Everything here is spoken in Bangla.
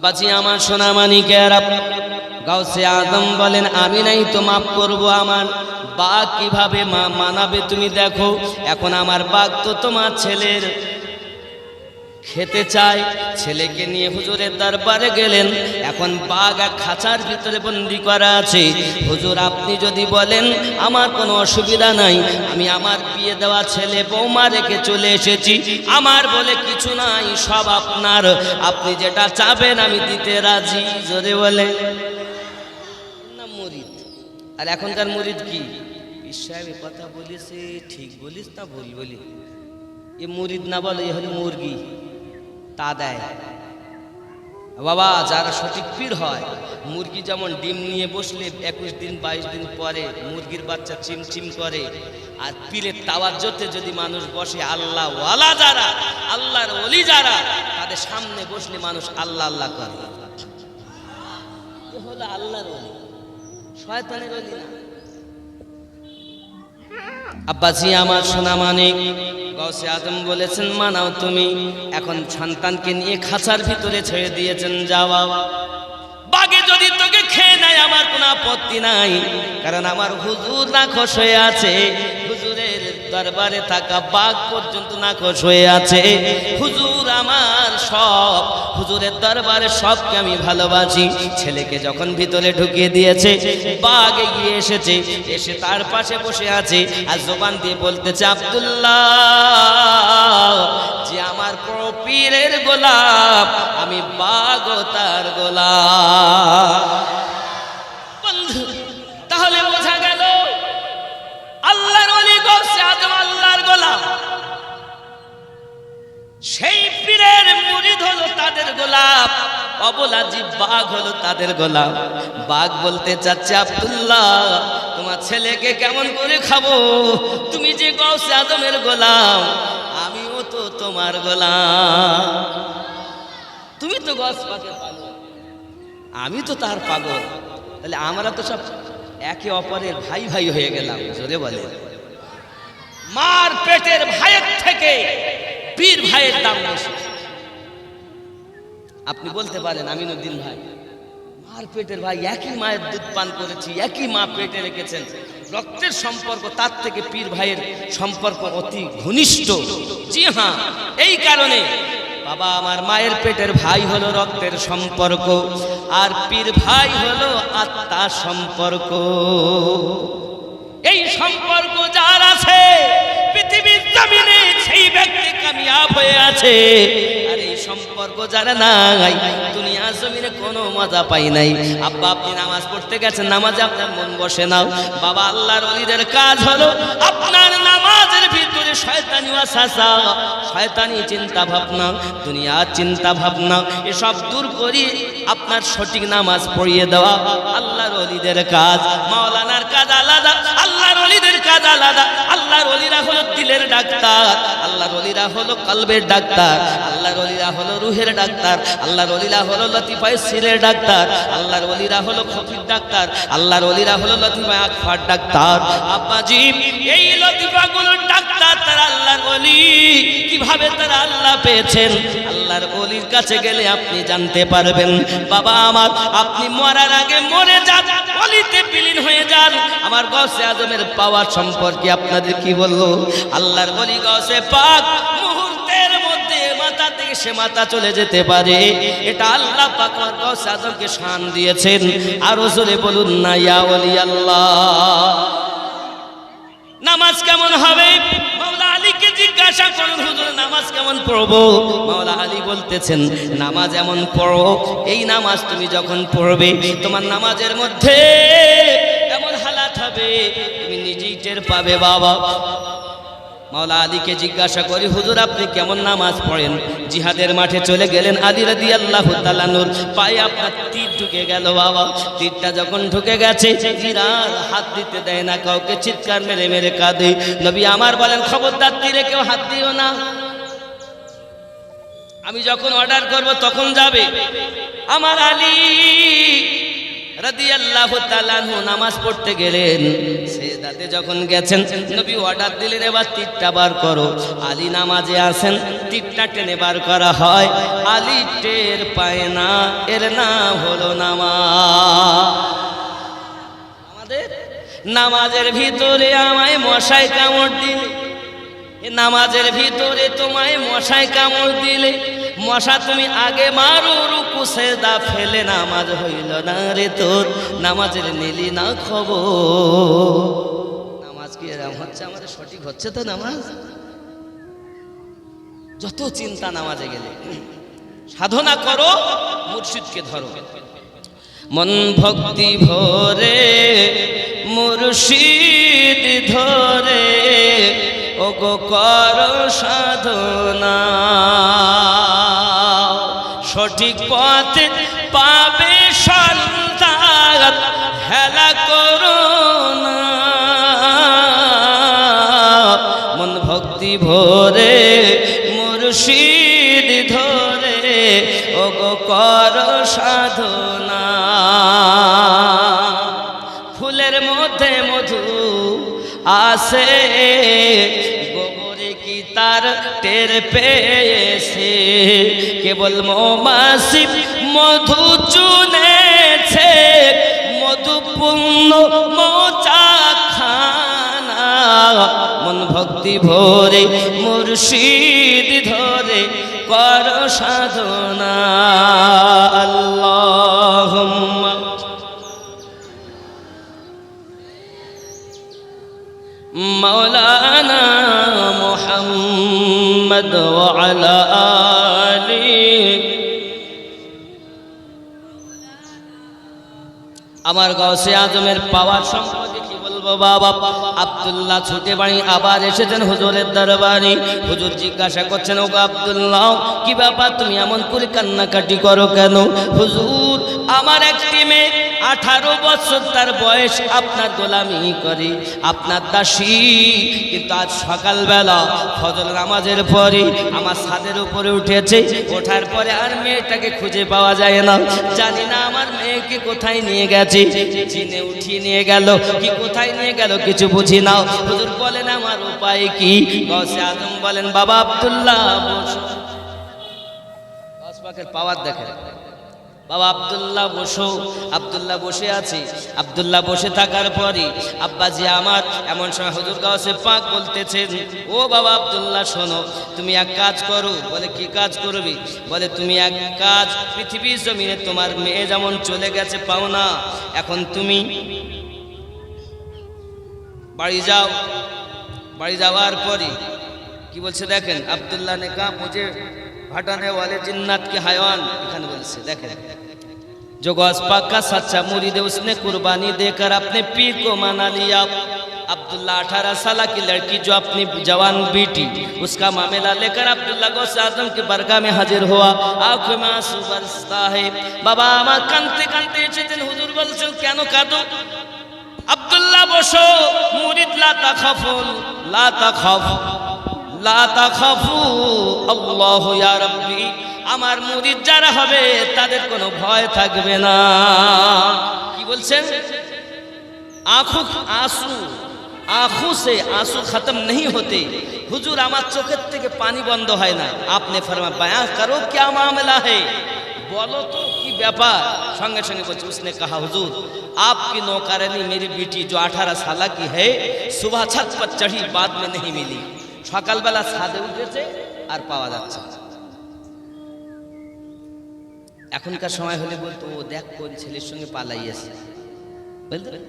আব্বাজি আমার সোনা মানিকেরা, গাউসে আজম বলেন আমি নাই তো মাফ করব, আমার বাঘ কিভাবে মানাবে তুমি দেখো। এখন আমার বাঘ তো তোমার ছেলের খেতে চায়, ছেলেকে নিয়ে হুজুরের দরবারে গেলেন। এখন বাঘ এক খাঁচার ভিতরে বন্দি করা আছে। হুজুর আপনি যদি বলেন আমার কোনো অসুবিধা নাই, আমি আমার বিয়ে দেওয়া ছেলে বৌমা রেখে চলে এসেছি, আমার বলে কিছু নাই, সব আপনার, আপনি যেটা চাবেন আমি দিতে রাজি। জোরে বলে না মুরিদ। আর এখনকার মুরিদ কি পীর সাহেব কথা বলেছে ঠিক বলিস না ভুল বলি, এ মুরিদ না বলে এ হলো মুরগি, তা দেয় বাবা। যারা সঠিক পীর হয়, মুরগি যেমন ডিম নিয়ে বসলে 21 দিন 22 দিন পরে মুরগির বাচ্চা চিমচিম করে, আর পীরের তাওয়াজ্জুতে যদি মানুষ বসে, আল্লাহ ওয়ালা যারা, আল্লাহর ওলি যারা, তাদের সামনে বসলে মানুষ আল্লাহ আল্লাহ করে। এ হলো আল্লাহর ওলি, শয়তানের ওলি না। আব্বাজি আমার সোনা মানিক, গাউসে আজম বলেছেন মানাও তুমি। এখন সন্তানকে নিয়ে খাঁচার ভিতরে ছেড়ে দিয়েছেন, যাওয়া। বাঘে যদি তোকে খেয়ে নেয় আমার কোনো আপত্তি নাই, কারণ আমার হুজুর নাখোশ হয়ে আছে। হুজুরের দরবারে থাকা বাঘ পর্যন্ত নাখোশ হয়ে আছে। হুজুর আমার সব, হুজুরের দরবারে সবকে আমি ভালোবাসি। ছেলেকে যখন ভিতরে ঢুকিয়ে দিয়েছে, বাঘ এগিয়ে এসেছে, এসে তার পাশে বসে আছে, আর জবান দিয়ে বলতেছে আব্দুল্লাহ, যে আমার পীরের গোলাপ, আমি বাঘ তার গোলাপ। বন্ধু, তাহলে বোঝা গেল আল্লাহর ওলি গাউসে আজম আল্লাহর গোলাপ, সেই পীরের মুরিদ হলো তাদের গোলাপ, অবলা জীব বাঘ হলো তাদের গোলাপ। বাঘ বলতে চাচ্ছে আব্দুল্লাহ, তোমার ছেলেকে কেমন করে খাবো? তুমি যে গাউসে আজমের গোলাম, আমিও তো তোমার গোলাম। তুমি তো গাউস পাকের পাগল, আমি তো তার পাগল, তাহলে আমরা তো সব একে অপরের ভাই ভাই হয়ে গেলাম। জোরে বলে মার পেটের ভাইয়ের থেকে পীর ভাইয়ের দাম বেশি। আপনি বলতে পারেন আমিনুদ্দিন ভাই, মার পেটের ভাই, একই মায়ের দুধ পান করেছি, একই মা পেটে রেখেছেন, রক্তের সম্পর্ক, তার থেকে পীর ভাইয়ের সম্পর্ক অতি ঘনিষ্ঠ। জি হ্যাঁ, এই কারণে বাবা আমার মায়ের পেটের ভাই হলো রক্তের সম্পর্ক, আর পীর ভাই হলো আত্মার সম্পর্ক। এই সম্পর্ক যার আছে পৃথিবীর জমিনে, সেই ব্যক্তি কামিয়াব হয়ে আছে। আর এই সম্পর্ক যারা নাই, দুনিয়া জমিনে কোনো মজা পাই নাই। আব্বা আপনি নামাজ পড়তে গেছেন, নামাজে আপনার মন বসে নাও। বাবা আল্লাহর ওলিদের কাজ হলো আপনার নামাজের ভিতরে শয়তানি ওয়াসওয়াসা, শয়তানি চিন্তা ভাবনা, দুনিয়ার চিন্তা ভাবনা, এসব দূর করে আপনার সঠিক নামাজ পড়িয়ে দেওয়া আল্লাহর ওলিদের কাজ। মাওলানার কাজ আলাদা, আল্লাহর ওলিদের কাজ আলাদা। আল্লাহর ওলিরা হলো দিলের ডাক্তার, আল্লাহর ওলিরা হলো কলবের ডাক্তার, আল্লাহর ওলিরা হলো রুহের ডাক্তার, আল্লাহর ওলিরা হলো লতিফায়ে সিরের ডাক্তার, আল্লাহর ওলিরা হলো খফির ডাক্তার, আল্লাহর ওলিরা হলো লতিফায়ে আকফার ডাক্তার। আব্বাজি এই লতিফাগুলোর ডাক্তার তারা আল্লাহর ওলি। কিভাবে তারা আল্লাহ পেয়েছেন? আল্লাহর ওলির কাছে গেলে আপনি জানতে পারবেন। বাবা আমার, আপনি মরার আগে মরে যান, ওলিতে বিলীন হয়ে যান। আমার গাউসে আজমের পাওয়ার সম্পর্কে আপনাদের কি বলবো? আল্লাহর ওলি গাউসে পাক মুহূর্তের মধ্যে মাথা থেকে সে মাথা চলে যেতে পারে, এটা আল্লাহ পাক আমার গাউসে আজমকে শান দিয়েছেন। আর জোরে বলুন না ইয়া ওলি আল্লাহ। নামাজ কেমন হবে? মাওলা আলীকে জিজ্ঞাসা করুন, হুজুর নামাজ কেমন পড়বো? মাওলা আলী বলতেছেন, নামাজ এমন পড়ো, এই নামাজ তুমি যখন পড়বে তোমার নামাজের মধ্যে এমন হালাত হবে তুমি নিজেই টের পাবে। বাবা মাওলা আলীকে জিজ্ঞাসা করি, হুজুর আপনি কেমন নামাজ পড়েন? জিহাদের মাঠে চলে গেলেন, আলী রাদিয়াল্লাহু তাআলা নূর পায়ে আপনার তীর ঢুকে গেল। বাবা তীরটা যখন ঢুকে গেছে, তীরার হাত দিতে দেয় না কাউকে, চিৎকার মেরে মেরে কাঁদে। নবী আমার বলেন, খবরদার তীরে কেউ হাত দিও না, আমি যখন অর্ডার করব তখন যাবে। আমার আলী রাদিয়াল্লাহু তাআলা নামাজ পড়তে গেলেন, মেদাতে যখন গেছেন নবী অর্ডার দিলেন এবার তীরটা বার করো। আলী নামাজে আসেন, তীরটা টেনে বার করা হয়, আলী টের পায় না, এর নাম হলো নামাজ। আমাদের নামাজের ভিতরে আমায় মশায় কামড় দিলে, নামাজের ভিতরে তোমায় মশায় কামড় দিলে, মশা তুমি আগে মারো, রুকু সেজদা ফেলে নামাজ হইল না রে তোর, নামাজের নিলি না খবর। নামাজ কি এরকম হচ্ছে আমাদের? সঠিক হচ্ছে তো নামাজ? যত চিন্তা নামাজে গেলে, সাধনা করো, মুর্শিদকে ধরো, মন ভক্তি ভরে মুর্শিদ ধরে, ওগো কর সাধনা, সঠিক পথে পাবে সন্তান, হেলা করো না। মন ভক্তি ভরে মুর্শিদ ধরে, ওগো কর সাধনা, ফুলের মধ্যে মধু আসে, গোবরে কি তার টের পেয়েছে, কেবল মৌমাছি মধু চুনেছে, মধুপূর্ণ মৌচা খানা, মন ভক্তি ভরে মুর্শিদ ধরে কর সাধনা। আল্লাহুম্মা মাওলানা মুহাম্মদ ওয়া আলা আলিহি। আমার গাউসে আজমের পাওয়ার সম্পর্কে কি বলবো বাবা? আব্দুল্লাহ ছুটে বাড়ি আবার এসেছেন হুজুরের দরবারে। হুজুর জিজ্ঞাসা করছেন, ওগো আব্দুল্লাহ, কি ব্যাপার, তুমি এমন করে কান্নাকাটি করো কেন? হুজুর, আমার একটি মেয়ে 18 বছর তার বয়স, আপনার গোলামি করে, আপনার দাসী, কিন্তু আজ সকালবেলা ফজর নামাজের পরে আমার ছাদের উপরে উঠেছে, ওঠার পরে আর মেয়েটাকে খুঁজে পাওয়া যায় না। জানি না আমার মেয়েকে কোথায় নিয়ে গেছে, চিনে উঠিয়ে নিয়ে গেল কি কোথায় নিয়ে গেল কিছু বুঝি না। হুজুর বলেন আমার উপায় কি? গাউসে আজম বলেন, বাবা আব্দুল্লাহ বসো। গাউস পাকের পাওয়ার দেখেন, বাবা আব্দুল্লাহ বসো। আব্দুল্লাহ বসে আছে। আব্দুল্লাহ বসে থাকার পরে আব্বাজি আমার, এমন সময় হুজুর গাউসে পাক বলতেছেন, ও বাবা আব্দুল্লাহ শোনো, তুমি এক কাজ করো। বলে কি কাজ করবে? বলে তুমি এক কাজ, পৃথিবীর জমিনে তোমার মেয়ে যেমন চলে গেছে পাও না, এখন তুমি বাড়ি যাও। বাড়ি যাওয়ার পরে কি বলছে দেখেন, আব্দুল্লাহ ने कहा मुझे हटाने वाले जिन्नात के हयावान, এখানে বলছে দেখেন, जो गौस पाक का सच्चा मुरीद है उसने कुर्बानी देकर अपने पीर को मना लिया। अब्दुल्ला 18 साल की लड़की जो अपनी जवान बेटी, उसका मामला लेकर अब्दुल्ला गौस आजम की बरगाह में हाजिर हुआ। आंखों में आंसू बरसता है। बाबा আমার কাঁদতে কাঁদতে এসেছেন। হুজুর বলছেন কেন কাঁদো? আব্দুল্লাহ বসো। মুরিদ লা তাখাফুল, লা তাখাফ, লা তাখাফু, আল্লাহু ইয়া রাব্বি, আমার মুরিদ যারা হবে তাদের কোনো ভয় থাকবে না। কি বলছেন? आंखों से आंसू खत्म नहीं होते। हुजूर আমার চোখের থেকে পানি বন্ধ হয় না। आपने फरमाया बयां करो क्या मामला है, बोलो तो की ব্যাপার। संगे संगे बच्चे उसने कहा हुजूर आपकी नौकरानी मेरी बेटी जो 18 साल की है, सुबह छत पर चढ़ी, बाद में नहीं मिली। সকালবেলা ছাদে উঠেছে আর পাওয়া যাচ্ছে না। এখনকার সময় হলে বলতো ও দেখ কোন ছেলের সঙ্গে পালাইয়েছে, বুঝলেন?